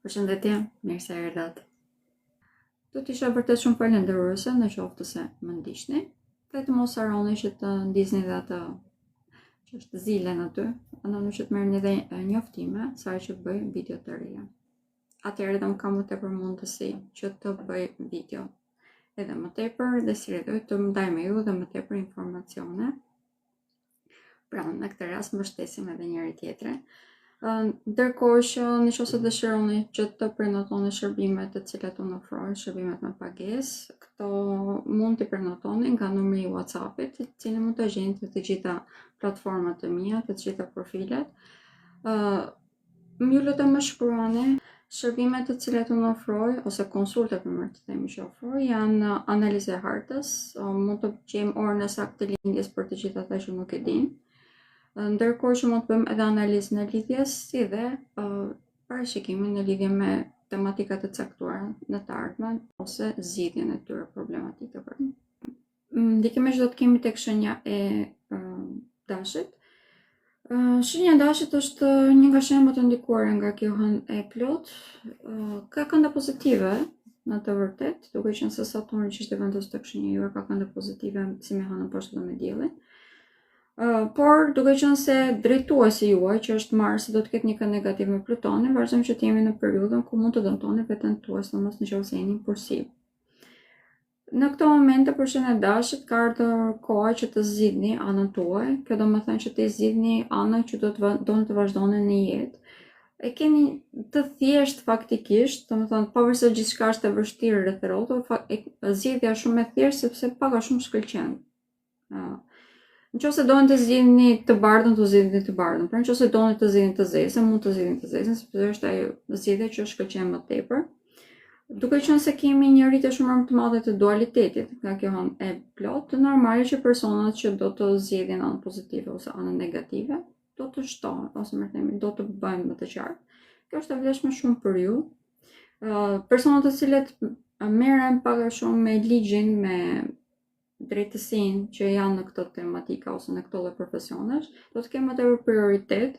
Përshëndetje, mirë se erdhat. Do t'isha vërtet shumë falenderuese në qoftë se më ndiqni, dhe të mos harroni që të ndizni dhe atë që është zilen aty, ndonjë që të merrni dhe njoftime sa që bëj video të reja. Atëherë dhe më kam më tepër mundësi që të bëj video edhe më tepër dhe si rretoj të ndaj me ju dhe më tepër informacione. Pra, në këtë rast mbështesim edhe njëri tjetrin. Ndërkohë që nëse dëshironi që të prenotoni shërbimet të cilat unë ofroj, shërbimet me pagesë, këto mund t'i prenotoni nga numri i WhatsAppit, i cili mund të gjeni të gjitha platformat e mia, të gjitha profilet. Ju lutem më shkruani shërbimet të cilat unë ofroj, ose konsulte për më të themi që ofroj, janë analizë e hartës, mund të gjejmë orën e saktë të lindjes për të gjithë ata që nuk e dinë. Ndërkohë që mund të bëjmë edhe analizën e lidhjes, si dhe parashikimin në lidhje me tematikat e caktuara në të ardhmen ose zgjidhjen e tyre problematikave. Ndikimisht do të kemi tek shenja e dashit. Shenja e dashit është një nga shenjat të ndikuara nga kjo hënë e plot. Ka kënde pozitive në të vërtet, duke qenë se Saturni që ishte vendosur tek shenja juaj ka kënde pozitive si me hënën poshtë dhe me diellin. Por duke qenë se drejtuesi juaj, që është Marsi, do të ketë një kënd negativ me Plutonin, vazhdojmë që të jemi në periudhën ku mund të dëmtoni veten tuaj, sidomos nëse jeni impulsiv. Në këto momente për shenjën e dashit ka ardhur koha që të zgjidhni anën tuaj. Kjo do të thënë që të zgjidhni anën që doni të vazhdoni në jetë. E keni të thjesht faktikisht, do të thënë pavarësisht gjithçka është e vështirë rreth rrotull, zgjidhja shumë e thjeshtë sepse pak a shumë shkëlqen. Nëse doni të zgjidhni të bardhën, të zgjidhni të bardhën. Por nëse doni të zgjidhni të zezën, mund të zgjidhni të zezën, sepse është ajo zgjidhje që shkëlqen më tepër. Duke qenë se kemi një rritje shumë më të madhe të dualitetit nga kjo hënë e plot, normale që personat që do të zgjidhin anën pozitive ose anën negative, do të shtohen ose më themi do të bëjnë më të qartë. Kjo është e vlefshme shumë për ju. Personat të cilët merren pak a shumë me ligjin, me drejtësinë që janë në këtë tematika ose në këto lloj profesionesh, do të kemë më tepër prioritet,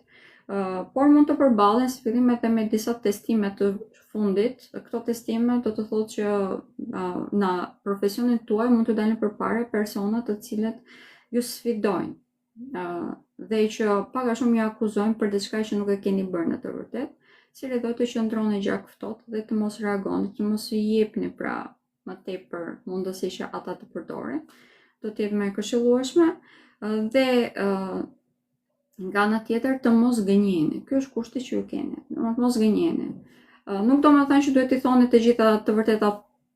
por mund të përballen së fillim edhe me disa testime të fundit. Këto testime do të thotë që në profesionin tuaj mund të dalin përpara persona të cilët ju sfidojnë dhe që pak a shumë ju akuzojnë për diçka që nuk e keni bërë në të vërtetë, si do të qëndroni gjaku ftohtë dhe të mos reagoni, të mos i jepni pra më tepër mundësi që ata të përdorin, do të jetë më e këshillueshme dhe nga ana tjetër të mos gënjeni. Ky është kushti që ju keni, të mos gënjeni. Nuk do të thënë që duhet t'i thoni të gjitha të vërteta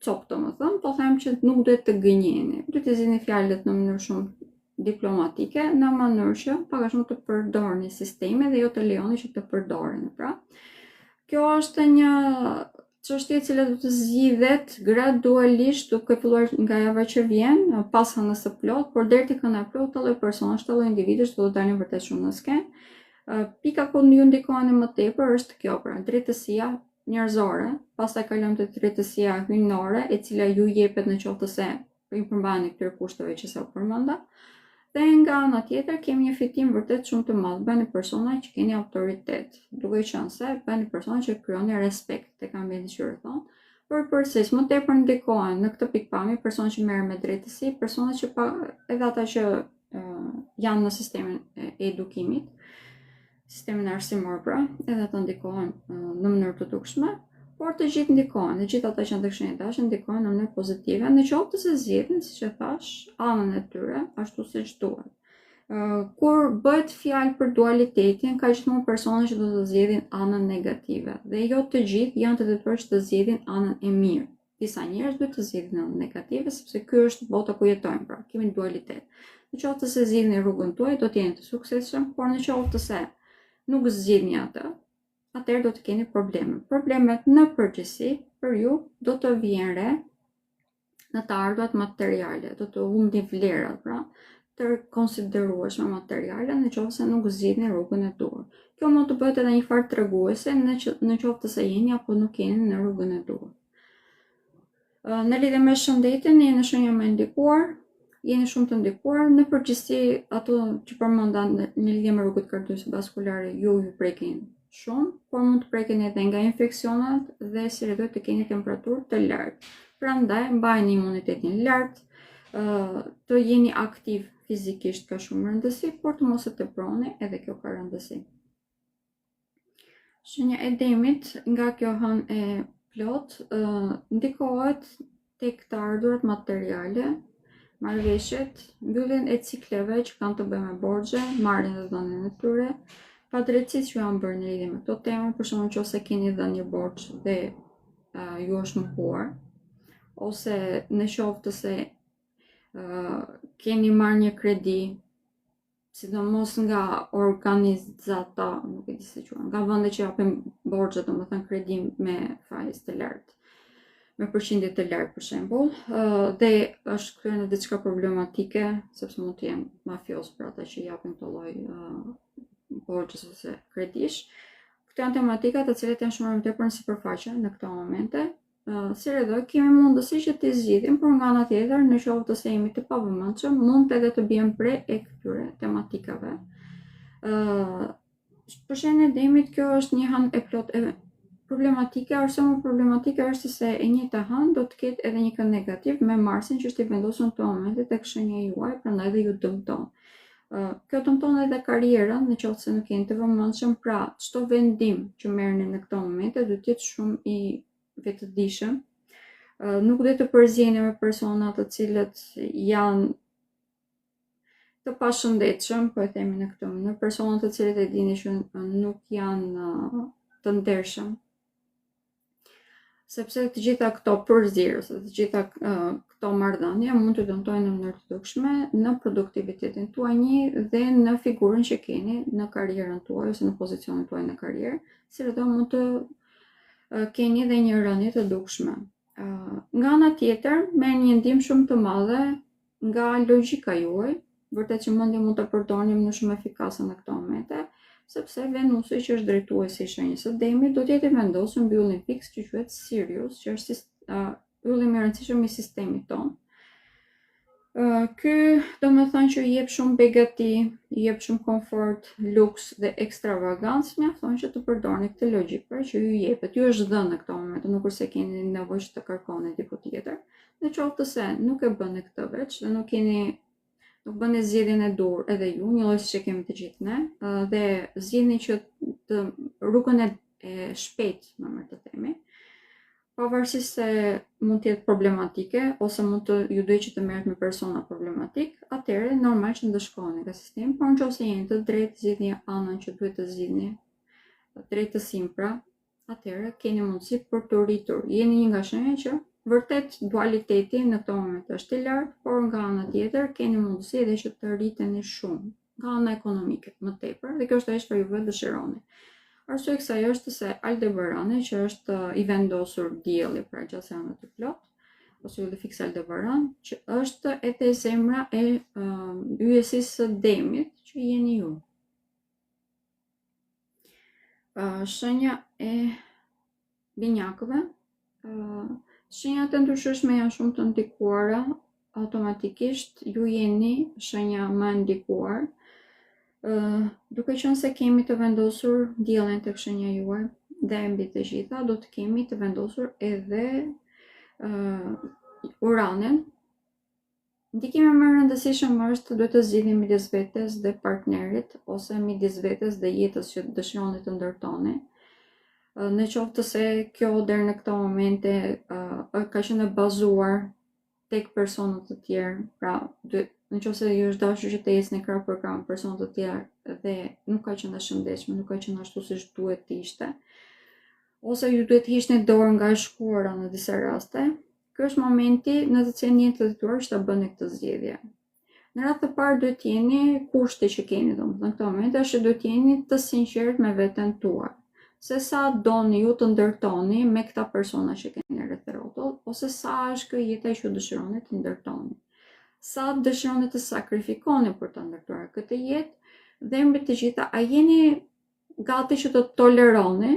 copë, domethënë, po them që nuk duhet të gënjeni. Duhet të zgjidhni fjalët në mënyrë shumë diplomatike, në mënyrë që pak a shumë të përdorni sistemin dhe jo të lejoni që të përdoren, pra. Kjo është një çështje e cila do të zgjidhet gradualisht duke filluar nga java që vjen, pas hënës së plot, por deri tek hëna e plot, të lloj personash, të lloj individësh do të dalin vërtet shumë në skenë. Pika ku ju ndikoheni më tepër është kjo, pra, drejtësia njerëzore, pastaj kalojmë te drejtësia hyjnore, e cila ju jepet në qoftë se i përmbani këtyre kushteve që sa u përmenda. Dhe nga ana tjetër kemi një fitim vërtet shumë të madh, bëni persona që keni autoritet, duke qenë se bëni persona që krijoni respekt tek ambienti që rrethon. Por përses më tepër ndikohen në këtë pikpamje persona që merren me drejtësi, persona që edhe ata që janë në sistemin e edukimit, sistemin arsimor pra, edhe ata ndikohen në mënyrë të dukshme, por të gjithë ndikohen, të gjithë ata që janë tek shenja e dashit ndikohen në mënyrë pozitive, në qoftë se zgjidhin, siç e thash, anën e tyre ashtu siç duhet. Kur bëhet fjalë për dualitetin, ka gjithmonë persona që do të zgjidhin anën negative, dhe jo të gjithë janë të detyruar të zgjidhin anën e mirë. Disa njerëz duhet të zgjidhin anën negative sepse ky është bota ku jetojmë, pra, kemi dualitet. Në qoftë se zgjidhni rrugën tuaj, do të jeni të suksesshëm, por në qoftë se nuk zgjidhni atë, atëherë do të keni probleme. Problemet në përgjithësi për ju do të vijnë re në të ardhurat materiale, do të humbni vlerat, pra, të konsiderueshme materiale në qoftë se nuk zgjidhni rrugën e duhur. Kjo mund të bëhet edhe një farë treguese në qoftë se jeni apo nuk jeni në rrugën e duhur. Në lidhje me shëndetin, jeni shenja më ndikuar, jeni shumë të ndikuar, në përgjithësi ato që përmenda në lidhje me rrugët kardiovaskulare ju prekin shumë, por mund të preken edhe nga infeksionet dhe si redoj të keni temperaturë të lartë. Prandaj mbajini imunitetin lartë, të jeni aktiv fizikisht ka shumë rëndësi, por të mos e teproni, edhe kjo ka rëndësi. Shenja e demit nga kjo hënë e plot ndikohet tek të ardhurat materiale, marrëveshjet, mbylljen e cikleve që kanë të bëjnë me borxhe, marrjen dhe dhënien e tyre, padrejtësitë që janë bërë në lidhje me këto temë, për shembull nëse keni dhënë një borxh dhe ju është mohuar, ose në qoftë se keni marrë një kredi, sidomos nga organizata, nuk e di se quhen, nga vendet që japin borxhe, domethënë kredi me fajizë të lartë, me përqindje të lartë për shembull, dhe është kryer në diçka problematike, sepse mund të jenë mafios për ata që japin këto lloj borxhës ose kredish. Këto janë tematika të cilat janë shumë më tepër në sipërfaqe në këto momente. Si redoj, kemi mundësi që t'i zgjidhim, por nga ana tjetër, në qoftë se jemi të pavëmendshëm, mund edhe të bien pre e këtyre tematikave. Për shenjën e demit, kjo është një hënë e plot e problematike, arsye më problematike është se e njëjta hënë do të ketë edhe një kënd negativ me Marsin që është i vendosur në këto momente tek shenja juaj, prandaj dhe ju dëmton. Kjo dëmton edhe karrierën, në qoftë se nuk jeni të vëmendshëm, pra çdo vendim që merrni në këto momente do të jetë shumë i vetëdijshëm. Nuk do të përzjeni me persona të cilët janë të pashëndetshëm, po e themi në këtë mënyrë, persona të cilët e dini që nuk janë të ndershëm. Sepse të gjitha këto përzierës, të gjitha këto marrëdhënie mund të dëmtojnë në mënyrë të dukshme në produktivitetin tuaj dhe në figurën që keni në karrierën tuaj ose në pozicionin tuaj në karrierë, si rreth mund të keni edhe një rënje të dukshme. Nga ana tjetër, merrni një ndihmë shumë të madhe nga logjika juaj, vërtet që mendja mund të përdorni në shumë efikase në këto momente, sepse Venusi që është drejtuesi i shenjës së demit do të jetë vendosur mbi yllin fiks që quhet Sirius, që është ylli më i rëndësishëm i sistemit tonë. Ky do me thënë që jep shumë begati, jep shumë komfort, luks dhe ekstravagancë, mjafton që të përdorni këtë logjik, pra që ju jepet, ju është dhënë në këto momente, nuk është se keni nevojë të kërkoni diku tjetër. Në qoftë se nuk e bëni këtë veç dhe nuk bëni zgjedhjen e dur edhe ju, një lloj siç e kemi të gjithë ne, dhe zgjidhni që të rrugën e shpejtë, më të themi, pavarësisht se mund të jetë problematike ose mund të ju duhet që të merret me persona problematik, atëherë normal që ndëshkoni nga sistemi, por nëse jeni të drejtë, zgjidhni anën që duhet të zgjidhni, drejtësinë pra, atëherë keni mundësi për të rritur. Jeni një nga shenjat që vërtet dualiteti në këto moment është i lartë, por nga ana tjetër keni mundësi edhe që të rriteni shumë nga ana ekonomike më tepër, dhe kjo është ajo që ju dëshironi. Arsye kësaj është se Aldebarani, që është i vendosur dielli pra gjatë anëve të plot, ose ylli fiks Aldebaran, që është edhe zemra e yjesisë së demit, që jeni ju. Shenja e binjakëve, shenjat e ndryshme janë shumë të ndikuara, automatikisht ju jeni shenja më ndikuar, duke qenë se kemi të vendosur diellin tek shenja juaj dhe mbi të gjitha do të kemi të vendosur edhe Uranin. Ndikimi më i rëndësishëm është duhet të zgjidhni midis vetes dhe partnerit ose midis vetes dhe jetës që dëshironi të ndërtoni. Në qoftë se kjo deri në këto momente ka qenë e bazuar tek persona të tjerë, pra në qoftë se ju është dashur që të ecni krah për krah me persona të tjerë dhe nuk ka qenë e shëndetshme, nuk ka qenë ashtu siç duhet të ishte, ose ju duhet të hiqni dorë nga e shkuara në disa raste, ky është momenti në të cilin jeni të detyruar që ta bëni këtë zgjedhje. Në radhë të parë duhet të jeni kushti që keni domethënë në këtë moment është që duhet të jeni të sinqert me veten tuaj. Se sa doni ju të ndërtoni me këta persona që keni rreth rrotull, ose sa është kjo jeta që dëshironi të ndërtoni. Sa dëshironi të sakrifikoni për të ndërtuar këtë jetë, dhe mbi të gjitha, a jeni gati që të toleroni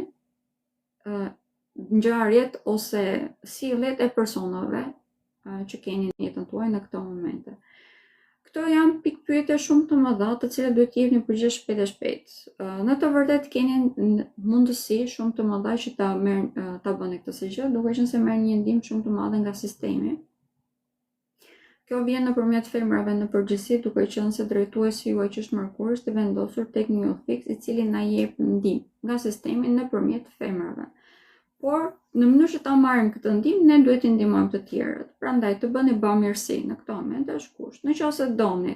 ngjarjet ose sjelljet e personave që keni në jetën tuaj në këto momente. Këto janë pikë pyetje shumë të mëdha, të cilat duhet t'i jepni përgjigje shpejt e shpejt. Në të vërtetë keni mundësi shumë të mëdha që ta bëni këtë gjë, duke qenë se merrni një ndihmë shumë të madhe nga sistemi. Kjo vjen nëpërmjet femrave në përgjithësi, duke qenë se drejtuesi juaj që është Merkuri është i vendosur tek një udhëfik i cili na jep ndihmë nga sistemi nëpërmjet femrave. Por në mënyrë që ta marrim këtë ndihmë, ne duhet i ndihmojmë të tjerët. Prandaj të bëni bamirësi në këtë moment është kusht. Nëse doni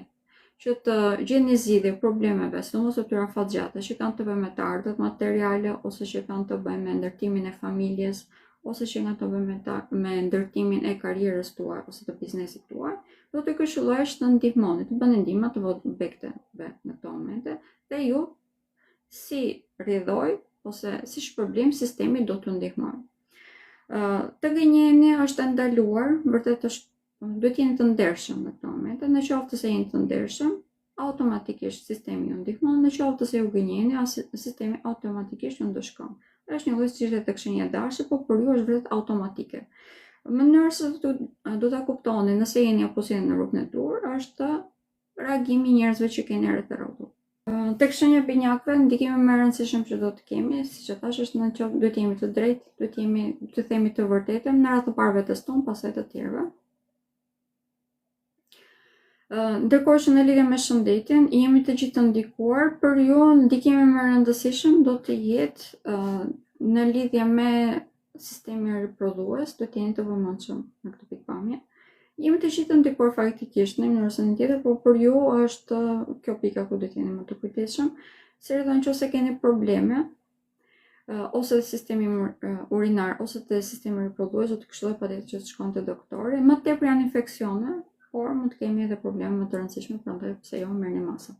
që të gjeni zgjidhje problemeve, sidomos atyra fatgjate që kanë të bëjnë me të ardhurat materiale ose që kanë të bëjnë me ndërtimin e familjes, ose që nga të bëjmë me ndërtimin e karrierës tuaj ose të biznesit tuaj, do të këshilloj të ndihmoni, të bëni ndihma të vekteve në këto momente, dhe ju si rridhoj ose si shpërblim sistemi do t'ju ndihmoj. Të gënjeni është ndaluar, vërtet duhet jeni të ndershëm në këto momente. Në qoftë se jeni të ndershëm, automatikisht sistemi ju ndihmon, në qoftë se ju gënjeni, sistemi automatikisht ju ndëshkon. Është një lloj siç tek shenja e dashur, por për ju është vërtet automatike. Mënyra se do ta kuptoni nëse jeni apo jeni në rrugën e dur, është reagimi i njerëzve që keni rreth rrotull. Tek shenja e binjakëve, ndikimi më i rëndësishëm që do të kemi, siç e thash, është në qoftë duhet jemi të drejtë, duhet të themi të vërtetën në radhë të parë vetes tonë, pastaj të tjerëve. Ndërkohë që në lidhje me shëndetin, jemi të gjithë të ndikuar, për ju ndikimi më i rëndësishëm do të jetë në lidhje me sistemin riprodhues, do të jeni të vëmendshëm në këtë pikpamje. Jemi të gjithë të ndikuar faktikisht në mënyrë ose në tjetër, por për ju është kjo pika ku do të jeni më të kujdesshëm, se nëse keni probleme ose sistemi urinar ose te sistemi riprodhues, do të këshilloj patjetër që të shkoni te doktori. Më tepër janë infeksione, por mund të kemi edhe probleme më të rëndësishme, prandaj pse jo merrni masa.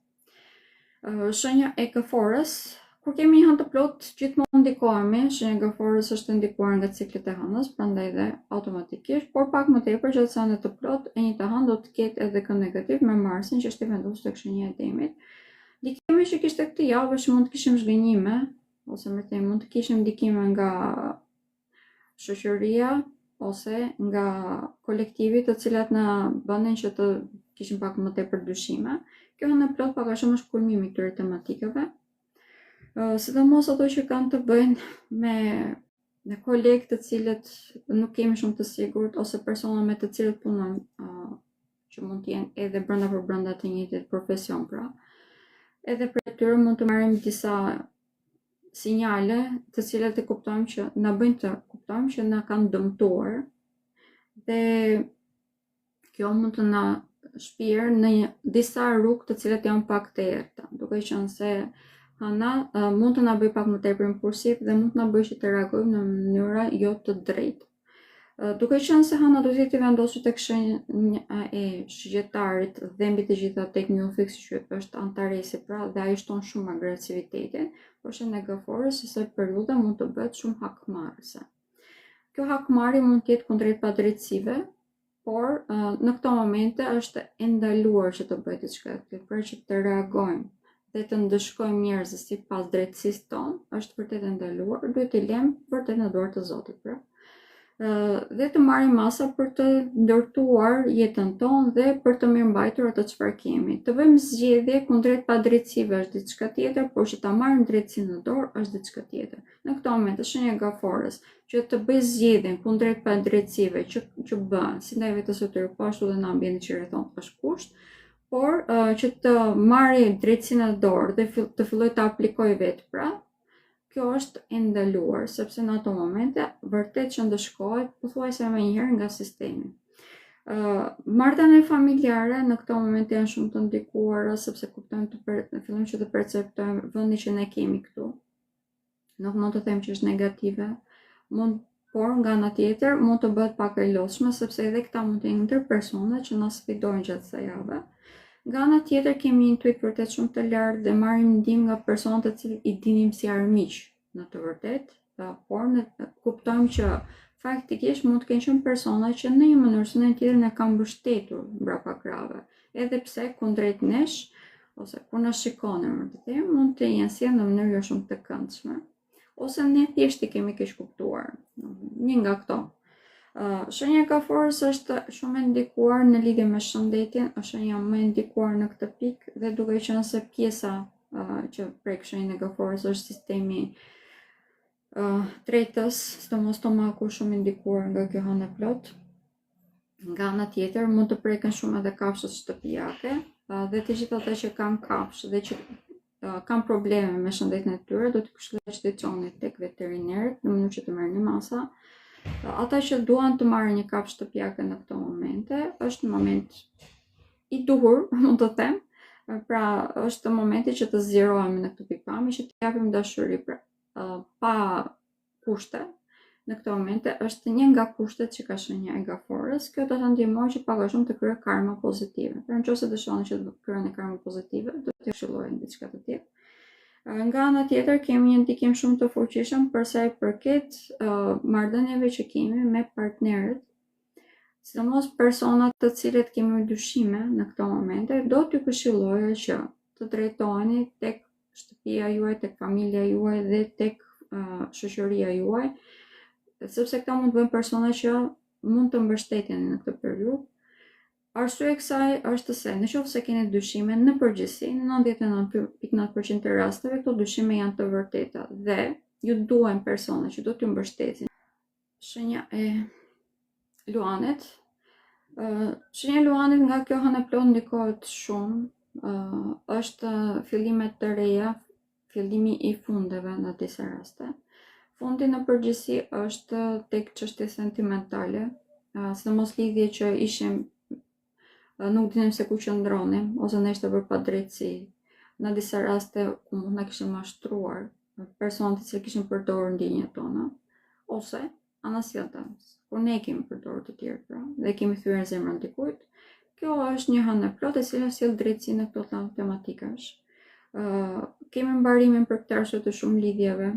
Shenja e këforës, kur kemi një hënë të plotë, gjithmonë ndikohemi. Shenja e këforës është ndikuar nga ciklet e hënës, prandaj dhe automatikisht, por pak më tepër që sa në të plotë e një të hënë do të ketë edhe kë negativ me Marsin që është i vendosur tek shenja e Demit. Ndikimi që kishte këtë javë është mund të kishim zhgënjime, ose më të mund të kishim ndikime nga shoqëria ose nga kolektivi, të cilat na bënin që të kishim pak më tepër dyshime. Kjo në plot pak a shumë është kulmimi këtyre tematikave. Sidomos ato që kanë të bëjnë me kolegë të cilët nuk kemi shumë të sigurt, ose persona me të cilët punojmë, që mund të jenë edhe brenda të njëjtit profesion, pra. Edhe për tyre mund të marrim disa sinjale të cilat e kuptojmë që na bëjnë të kuptojmë që na kanë dëmtuar, dhe kjo mund të na shpirë në disa rrugë të cilat janë pak të errëta, duke qenë se hëna mund të na bëjë pak më tepër impulsiv dhe mund të na bëjë që të reagojmë në mënyra jo të drejtë. Duke qenë se hëna do të jetë i vendosur tek shenja e shëgjetarit dhe mbi të gjitha tek një udhëfik që është Antaresi, pra, dhe ai shton shumë agresivitetin, por shenja e Gëforës së periudha mund të bëhet shumë hakmarrëse. Kjo hakmarrje mund të jetë kundrejt padrejtësive, por në këto momente është e ndaluar që të bëhet diçka e tillë, pra që të reagojmë dhe të ndëshkojmë njerëzit sipas drejtësisë tonë, është vërtet e ndaluar, duhet të lëmë vërtet në dorë të Zotit, pra. Dhe të marrim masa për të ndërtuar jetën tonë dhe për të mirëmbajtur atë çfarë kemi. Të bëjmë zgjedhje kundrejt padrejtësive është diçka tjetër, por që ta marrim drejtësinë në dorë është diçka tjetër. Në këtë moment është shenja e Gëforës që të bëj zgjedhjen kundrejt padrejtësive që bën si ndaj vetes së tyre, po ashtu edhe në ambientin që rrethon është kusht, por që të marrë drejtësinë në dorë dhe të filloj të aplikoj vetë, pra. Kjo është e ndaluar, sepse në ato momente vërtet që ndëshkohet pothuajse më njëherë nga sistemi. Marrëdhëniet familjare në këto momente janë shumë të ndikuara, sepse fillojmë që të perceptojmë vendin që ne kemi këtu. Nuk mund të them që është negative, por nga ana tjetër mund të bëhet pak e lodhshme, sepse edhe këta mund të jenë ndër persona që na sfidojnë gjatë kësaj jave. Nga ana tjetër kemi një intuit vërtet shumë të lartë dhe marrim ndihmë nga personat të cilët i dinim si armiq në të vërtetë, por ne kuptojmë që faktikisht mund të kenë qenë persona që në një mënyrë ose në tjetër ne kanë mbështetur mbrapa krave, edhe pse kundrejt nesh ose kur na shikonin, mund të jenë sjellë në mënyrë jo shumë të këndshme, ose ne thjesht i kemi keq kuptuar. Një nga këto. Shenja e gaforës është shumë e ndikuar në lidhje me shëndetin, është shenja më e ndikuar në këtë pikë dhe duke qenë se pjesa që prek shenjën e gaforës është sistemi tretës, sidomos stomaku shumë i ndikuar nga kjo hënë e plot. Nga ana tjetër mund të preken shumë edhe kafshët shtëpiake dhe të gjithë ata që kanë kafshë dhe që kanë probleme me shëndetin e tyre, do t'i këshilloj që të çoni tek veterinerët në mënyrë që të merrni masa. Ata që duan të marrin një kafshë shtëpiake në këto momente, është moment i duhur, mund të them. Pra, është momenti që të zgjerohemi në këtë pikpamje, që të japim dashuri pa kushte. Në këtë momente është një nga kushtet që ka shenja e gaforës. Kjo do të ndihmojë që pak a shumë të krijojë karma pozitive. Por nëse dëshironi që të krijoni karma pozitive, do të këshillojë diçka të tillë. Nga ana tjetër kemi një ndikim shumë të fuqishëm për sa i përket marrëdhënieve që kemi me partnerët, sidomos personat të cilët kemi dyshime në këto momente, do t'ju këshilloja që të drejtoheni tek shtëpia juaj, tek familja juaj dhe tek shoqëria juaj, sepse këta mund të bëjnë persona që mund të mbështeteni në këtë periudhë. Arsyeja e kësaj është se nëse keni dyshime, në përgjithësi, në 99.9% të rasteve, këto dyshime janë të vërteta dhe ju duhen persona që do t'ju mbështetin. Shenja e luanit. Shenja e luanit nga kjo hënë e plot ndikohet shumë. Është fillimet të reja, fillimi i fundeve në disa raste. Fundi në përgjithësi është tek çështje sentimentale, sidomos lidhje që ishim nuk dinim se ku qëndronim, ose ne ishte për padrejtësi. Në disa raste ku mund na kishin mashtruar personat që kishin përdorur ndjenjat tona, ose anasjellës, kur ne kemi përdorur të tjerë pra, dhe kemi thyer zemrën dikujt. Kjo është një hënë e plotë e cila sjell drejtësi në këto tematikash. Kemi mbarimin për këtë arsye të shumë lidhjeve,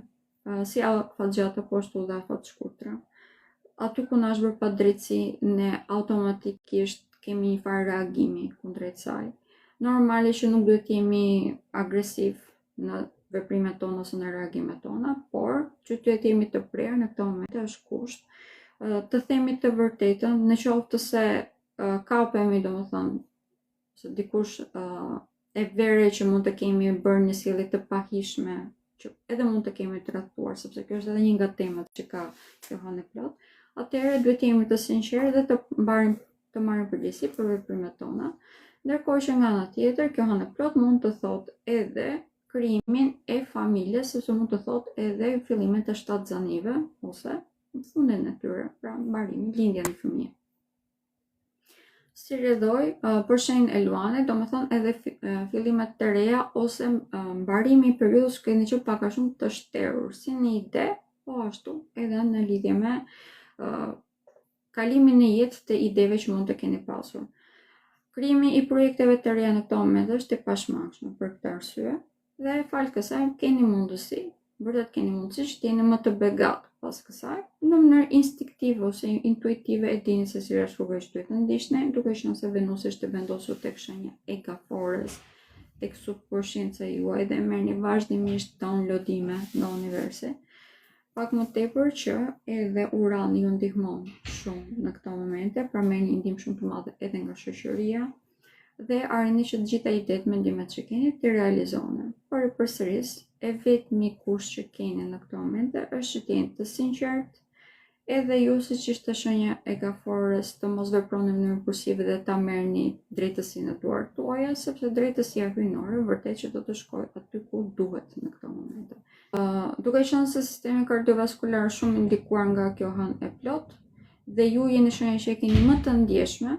si afat gjata po ashtu dhe afat shkurtra. Aty ku na është bërë padrejtësi, ne automatikisht kemi një farë reagimi kundrejt saj. Normale që nuk duhet jemi agresiv në veprimet tona ose në reagimet tona, por që duhet jemi të prerë në këtë momente është kusht. Të themi të vërtetën, në qoftë se kapemi, domethënë, se dikush e vere që mund të kemi bërë një sjellje të pahishme, që edhe mund të kemi tradhtuar, sepse kjo është edhe një nga temat që ka kjo hënë e plot. Atëherë duhet jemi të sinqertë dhe të marrim përgjegjësi për veprimet tona. Ndërkohë që nga ana tjetër, kjo hënë e plot mund të thotë edhe krijimin e familjes, sepse mund të thotë edhe fillimin të shtatzanive ose fundin e tyre, pra mbarimin, lindjen e fëmijë. Si rrjedhoj për shenjën e luanit, domethënë edhe fillimet të reja ose mbarimi i periudhës keni që pak a shumë të shterur, si një ide, po ashtu edhe në lidhje me kalimin e jetë të ideve që mund të keni pasur. Krijimi i projekteve të reja në këto momente është i pashmangshëm për këtë arsye dhe falë kësaj keni mundësi, vërtet keni mundësi që t'jeni më të begat pas kësaj, në mënyrë instinktive ose intuitive e dini se si është rruga që duhet të ndiqni, duke qenë se Venusi është e vendosur tek shenja e gaforës, tek subkonscienca juaj dhe merrni vazhdimisht downloadime nga universi. Pak më tepër që edhe Urani ju ndihmon shumë në këto momente, pra merrni ndihmë shumë të madhe edhe nga shoqëria dhe arrini që të gjitha idetë, mendimet që keni të realizoni. Por përsëris, e vetmi kusht që keni në këto momente është që të jeni të sinqert, edhe ju siç ishte shenja e gaforës të mos veproni në mënyrë impulsive dhe ta merrni drejtësinë në duart tuaja, sepse drejtësia hyjnore vërtet që do të shkojë aty ku duhet në këto momente. Duke qenë se sistemi kardiovaskular është shumë ndikuar nga kjo hënë e plot dhe ju jeni shenja që e keni më të ndjeshme,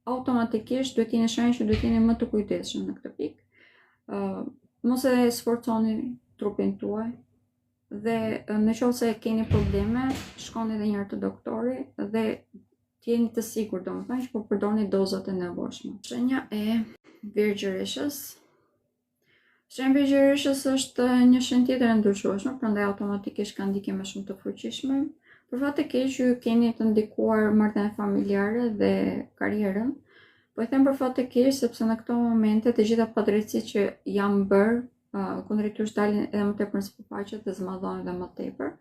automatikisht duhet jeni shenja që duhet jeni më të kujdesshëm në këtë pikë. Mos e sforconi trupin tuaj dhe në qoftë se keni probleme, shkoni edhe një herë te doktori dhe jeni të sigurt, domethënë që po përdorni dozat e nevojshme. Shenja e Virgjëreshës. Shenja e Virgjëreshës është një shenjë tjetër e ndryshueshme, prandaj automatikisht ka ndikime shumë të fuqishme. Për fat të keq ju keni të ndikuar marrëdhënie familjare dhe karrierën. Po e them për fat të keq sepse në këto momente të gjitha padrejtësitë që janë bërë kundrejt jush dalin edhe më tepër në sipërfaqe dhe zmadhohen edhe më tepër,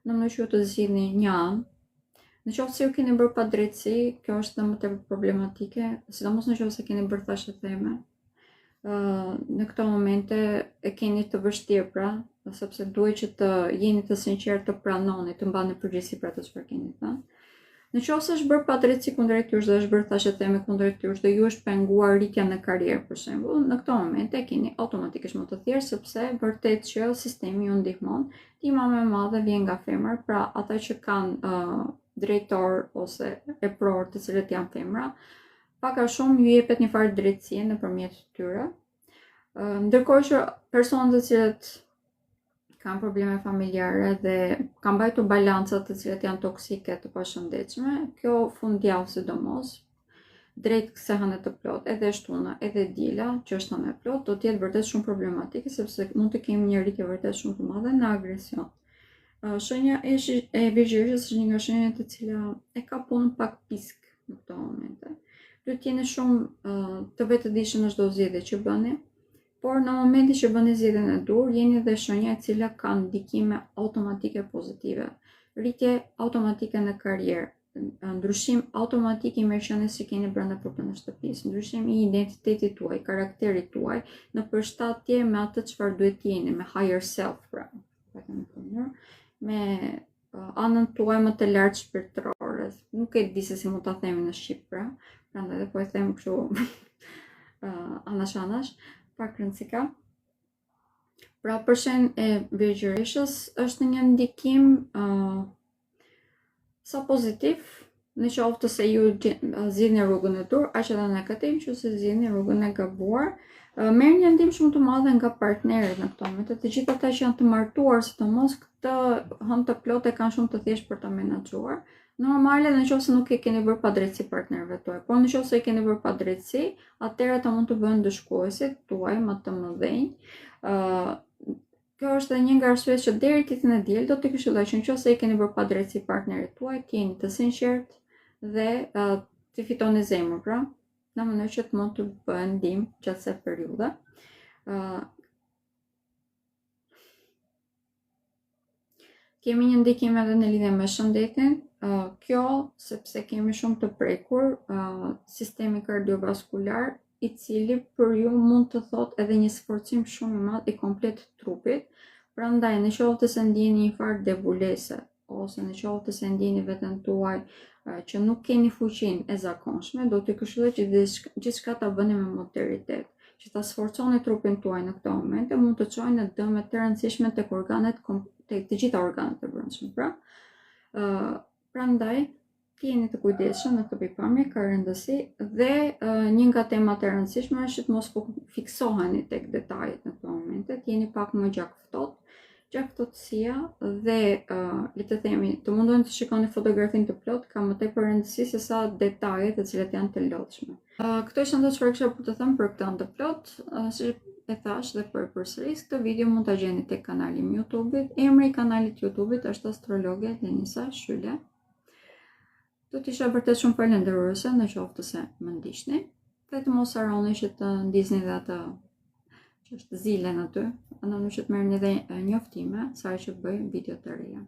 në mënyrë që ju të zgjidhni një anë Në qoftë se ju keni bërë pa drejtësi, kjo është dhe më tepër problematike, sidomos në qoftë se keni bërë thashë theme. Në këto momente e keni të vështirë pra, sepse duhet që të jeni të sinqertë, të pranoni, të mbani përgjegjësi për atë çfarë keni thënë. Në qoftë se është bërë pa drejtësi kundrejt jush dhe është bërë thashë theme kundrejt jush dhe ju është penguar rritja në karrierë për shembull, në këto momente e keni automatikisht më të thjeshtë sepse vërtet që sistemi ju ndihmon. Ndihma më e madhe vjen nga femra, pra ata që kanë drejtor ose epror të cilët janë femra, pak a shumë ju jepet një farë drejtësie nëpërmjet tyre. Ndërkohë që personat të cilët kanë probleme familjare dhe kanë mbajtur balancat të cilat janë toksike të pashëndetshme, kjo fundjavë sidomos, drejt kësaj hëne të plot, edhe shtuna, edhe dila, që është hënë e plot, do të jetë vërtet shumë problematike sepse mund të kemi një rritje vërtet shumë të madhe në agresion. Shenja e Virgjëreshës është një nga shenjat të cila e ka punën pak pisk në këto momente. Duhet të jeni shumë të vetëdijshëm në çdo zgjedhje që bëni. Por në momentin që bëni zgjedhjen e dur, jeni dhe shenja e cila ka ndikime automatike pozitive. Rritje automatike në karrierë, ndryshim automatik i mërshënës që keni brenda proprit në shtëpisë, ndryshim i identitetit tuaj, karakterit tuaj, në përshtatje me atë çfarë duhet të jeni, me higher self, pra, me anën tuaj më të lartë shpirtërore. Nuk e di se si mund ta themi në shqip, pra, prandaj po e them kështu anash. Pak rëndësika. Pra përshen e Virgjëreshës është një ndikim sa pozitiv, në qoftë se ju zgjidhni rrugën e dur, aq edhe negativ, nëse zgjidhni rrugën e gabuar. Merr një ndim shumë të madhe nga partnerët në këto momente. Të gjithë ata që janë të martuar, sidomos këtë hënë të plotë e kanë shumë të thjeshtë për ta menaxhuar. Normale në qoftë se nuk e keni bërë pa drejtësi partnerëve tuaj, por në qoftë se e keni bërë pa drejtësi, atëherë ata mund të bëhen ndëshkuesit tuaj më të mëdhenj. Kjo është edhe një nga arsyet që deri ditën e diel do të këshilloj që nëse e keni bërë pa drejtësi partnerit tuaj, të jeni të sinqertë dhe të fitoni zemër, pra, në mënyrë që të mund të bëhen ndihmë gjatë kësaj periudhe. Kemi një ndikim edhe në lidhje me shëndetin. Kjo sepse kemi shumë të prekur sistemi kardiovaskular, i cili për ju mund të thot edhe një sforcim shumë i madh i komplet trupit. Prandaj në qoftë se ndjeni një farë debulese ose në qoftë se ndjeni veten tuaj që nuk keni fuqinë e zakonshme, do të këshilloj që gjithçka ta bëni me moderitet. Që ta sforconi trupin tuaj në këto momente mund të çojë në dëme të rëndësishme tek organet, tek të gjitha organet e brendshme, pra. Prandaj, jeni të kujdesshëm në këtë pikpamje, ka rëndësi dhe një nga temat e rëndësishme është të mos fiksoheni tek detajet në këto momente, të jeni pak më gjakftohtë. Gjaktësia dhe le të themi, të mundoni të shikoni fotografinë të plot ka më tepër rëndësi se sa detajet të cilat janë të lodhshme. Këto ishin ato çfarë kisha për të thënë për këtë anë të plot. Si e thash dhe përsëris, këtë video mund ta gjeni tek kanali im YouTube-it. Emri i kanalit YouTube-it është Astrologe Denisa Shyle. Do të isha vërtet shumë falenderuese në qoftë se më ndiqni. Dhe të mos harroni që të ndizni dhe atë që është zilen aty, në mënyrë që të merrni edhe njoftime sa që bëj video të reja.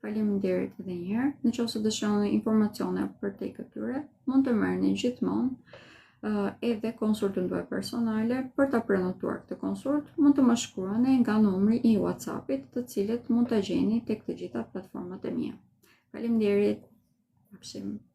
Faleminderit edhe një herë. Në qoftë se dëshironi informacione për te këtyre, mund të merrni gjithmonë edhe konsultën tuaj personale. Për ta prenotuar këtë konsult, mund të më shkruani nga numri i WhatsApp-it, të cilët mund ta gjeni tek të gjitha platformat e mia. Faleminderit. Absolutely.